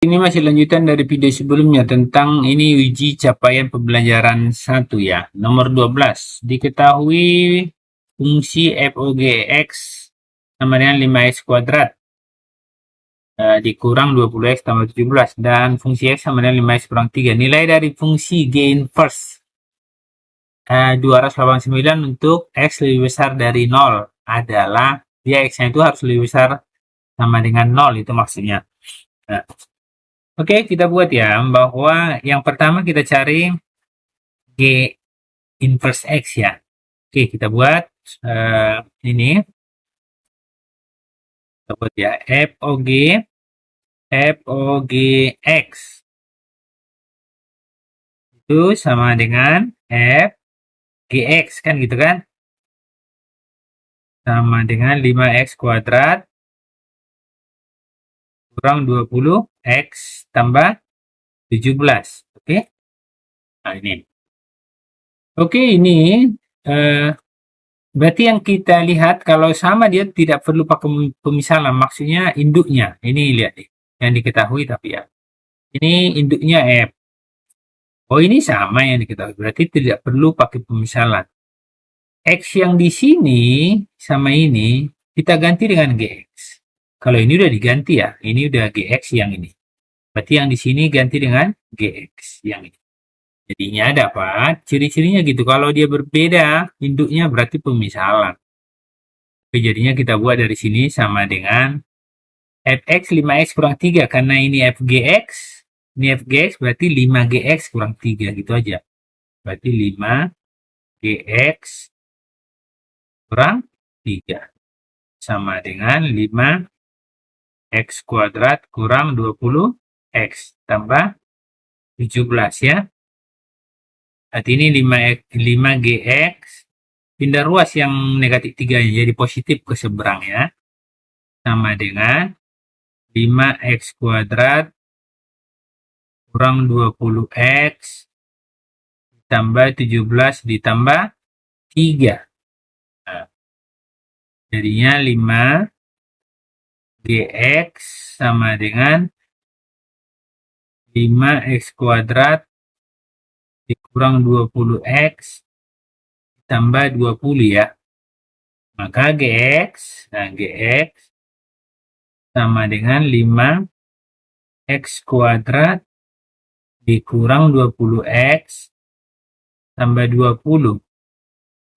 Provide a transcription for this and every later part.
Ini masih lanjutan dari video sebelumnya tentang ini uji capaian pembelajaran 1 ya. Nomor 12. Diketahui fungsi f o g x sama dengan 5x kuadrat dikurang 20x tambah 17 dan fungsi x sama dengan 5x kurang 3. Nilai dari fungsi g inverse 289 untuk x lebih besar dari 0 adalah dia x-nya itu harus lebih besar sama dengan 0, itu maksudnya. Nah, oke, kita buat ya, bahwa yang pertama kita cari G inverse X ya. Oke, kita buat ini. Kita buat ya, FOG X itu sama dengan FGX kan gitu kan? Sama dengan 5X kuadrat kurang 20X tambah 17. Oke? Nah, ini. Oke, ini berarti yang kita lihat kalau sama dia tidak perlu pakai pemisahan, maksudnya induknya. Ini lihat nih, yang diketahui tapi ya. Ini induknya F. Oh, ini sama yang diketahui, berarti tidak perlu pakai pemisahan. X yang di sini sama ini kita ganti dengan GX. Kalau ini udah diganti ya, ini udah GX yang ini. Berarti yang di sini ganti dengan GX yang ini. Jadinya dapat ciri-cirinya gitu. Kalau dia berbeda induknya berarti pemisahan. Oke, jadinya kita buat dari sini sama dengan fx 5x kurang 3 karena ini fgx, ini fgx berarti 5gx kurang 3 gitu aja. Berarti 5gx kurang 3 sama dengan 5x kuadrat kurang 20x tambah 17 ya. Berarti ini 5gx pindah ruas yang negatif 3 jadi positif ke seberang ya. Sama dengan 5x kuadrat kurang 20x ditambah 17 ditambah 3. Nah, jadinya 5gx sama dengan 5x kuadrat dikurang 20x ditambah 20 ya. Maka gx, nah gx sama dengan 5x kuadrat dikurang 20x tambah 20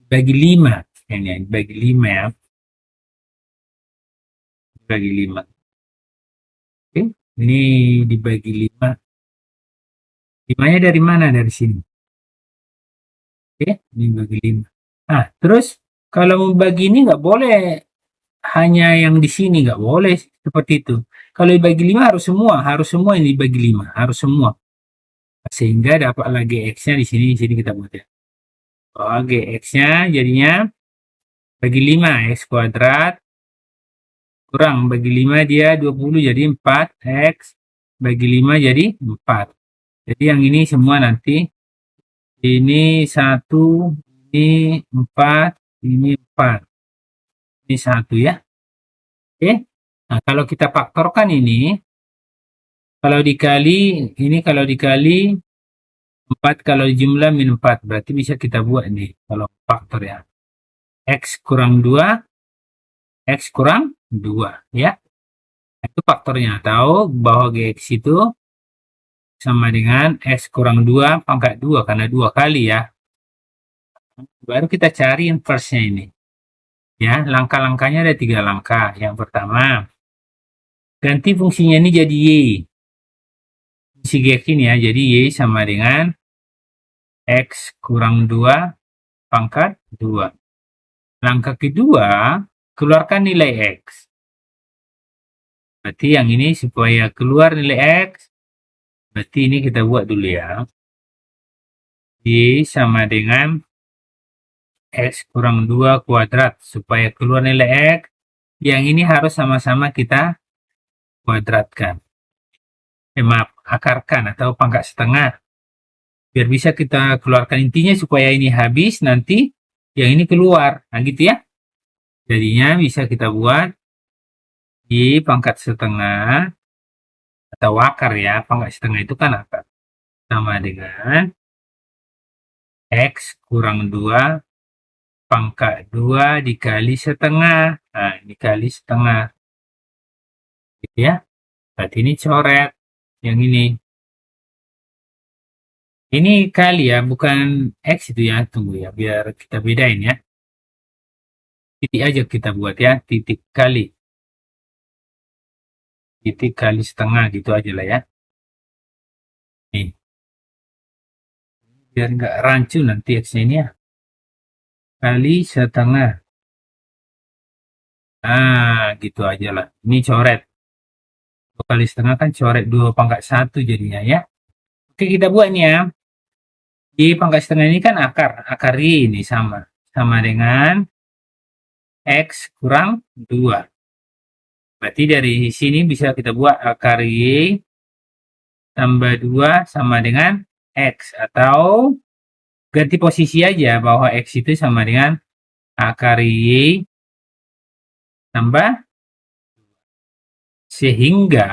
bagi 5. Ini bagi 5 ya. Bagi 5. Oke, ini dibagi 5. 5-nya dari mana? Dari sini. Oke, ini bagi 5. Nah, terus kalau membagi ini nggak boleh hanya yang di sini, nggak boleh seperti itu. Kalau dibagi 5 harus semua ini dibagi 5, harus semua. Sehingga dapat lagi X-nya di sini kita buat ya. Oh, X-nya jadinya bagi 5, X kuadrat kurang bagi 5 dia 20 jadi 4X bagi 5 jadi 4. Jadi yang ini semua nanti ini 1, ini 4, ini 4. Ini 1 ya. Oke. Nah, kalau kita faktorkan ini kalau dikali 4 kalau jumlah min 4 berarti bisa kita buat nih kalau faktor ya. X kurang 2 X kurang 2 ya. Itu faktornya. Tahu bahwa GX itu sama dengan X kurang 2 pangkat 2 karena 2 kali ya. Baru kita cari inverse-nya ini. Ya, langkah-langkahnya ada 3 langkah. Yang pertama, ganti fungsinya ini jadi Y. Fungsi GX ini ya, jadi Y sama dengan X kurang 2 pangkat 2. Langkah kedua, keluarkan nilai X. Berarti yang ini supaya keluar nilai X, berarti ini kita buat dulu ya. Y sama dengan X kurang 2 kuadrat. Supaya keluar nilai X, yang ini harus sama-sama kita kuadratkan. Maaf, akarkan atau pangkat setengah. Biar bisa kita keluarkan intinya supaya ini habis, nanti yang ini keluar. Nah gitu ya. Jadinya bisa kita buat Y pangkat setengah atau akar ya, pangkat setengah itu kan akar. Sama dengan X kurang 2 pangkat 2 dikali setengah. Nah, dikali setengah. Gitu ya. Berarti ini coret. Yang ini. Ini kali ya, bukan X itu ya. Tunggu ya, biar kita bedain ya. Titik aja kita buat ya. Titik kali. Titik kali setengah gitu aja lah ya. Nih. Biar nggak rancu nanti X-nya ini ya. Kali setengah. Nah, gitu aja lah. Ini coret. 2 kali setengah kan coret 2 pangkat 1 jadinya ya. Oke, kita buat nih ya. Di pangkat setengah ini kan akar. Akar Y ini sama. Sama dengan X kurang 2. Berarti dari sini bisa kita buat akar Y tambah 2 sama dengan X. Atau ganti posisi aja bahwa X itu sama dengan akar Y tambah. Sehingga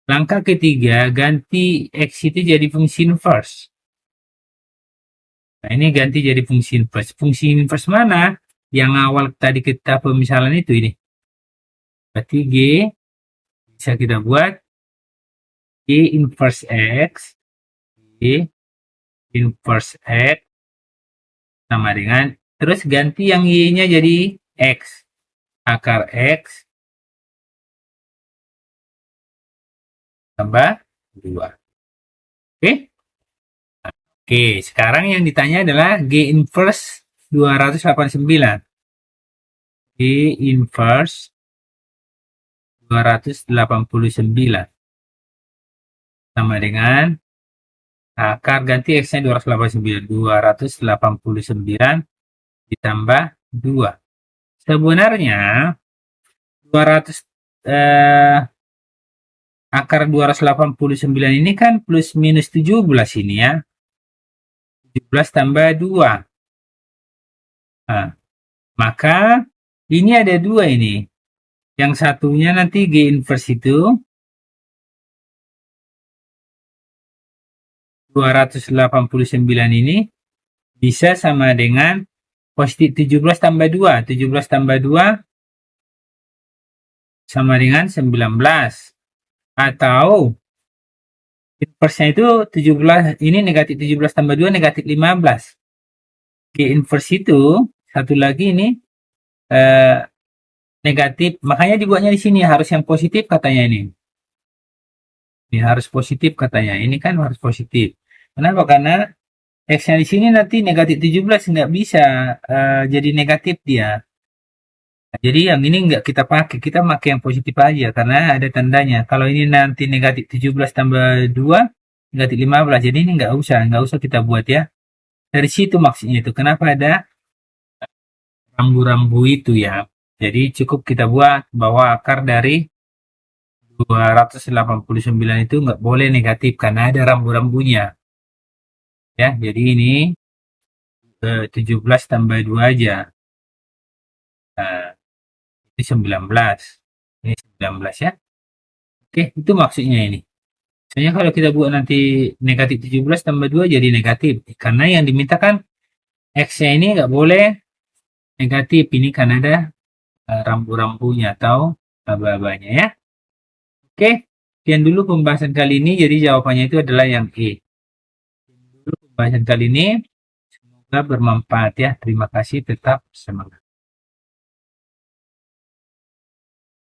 langkah ketiga ganti X itu jadi fungsi inverse. Nah, ini ganti jadi fungsi inverse. Fungsi inverse mana? Yang awal tadi kita pemisalan itu ini. Berarti G bisa kita buat G inverse X. G inverse X sama dengan, terus ganti yang Y-nya jadi X. Akar X tambah 2. Oke? Oke, sekarang yang ditanya adalah G inverse 289. G inverse 289 sama dengan akar ganti X-nya 289 ditambah 2. Sebenarnya 200 akar 289 ini kan plus minus 17 ini ya. 17 tambah 2. Nah, maka ini ada 2 ini. Yang satunya nanti G inverse itu 289 ini bisa sama dengan positif 17 tambah 2. 17 tambah 2 sama dengan 19. Atau inverse-nya itu 17, ini negatif 17 tambah 2 negatif 15. G inverse itu satu lagi ini negatif, makanya dibuatnya di sini harus yang positif katanya ini. Ini harus positif katanya. Ini kan harus positif. Kenapa? Karena X-nya di sini nanti negatif 17 nggak bisa jadi negatif dia. Nah, jadi yang ini nggak kita pakai, kita pakai yang positif aja karena ada tandanya. Kalau ini nanti negatif 17 tambah 2 negatif 15. Jadi ini nggak usah kita buat ya. Dari situ maksudnya itu. Kenapa ada rambu-rambu itu ya. Jadi cukup kita buat bahwa akar dari 289 itu nggak boleh negatif karena ada rambu-rambunya. Ya, jadi ini 17 tambah 2 aja. Nah, ini 19. Ini 19 ya. Oke, itu maksudnya ini. Soalnya kalau kita buat nanti negatif 17 tambah 2 jadi negatif. Karena yang dimintakan X-nya ini nggak boleh negatif. Ini kan ada rambu-rambunya atau aba-abanya ya. Oke, sekian dulu pembahasan kali ini. Jadi jawabannya itu adalah yang E. Dulu pembahasan kali ini. Semoga bermanfaat ya. Terima kasih, tetap semangat.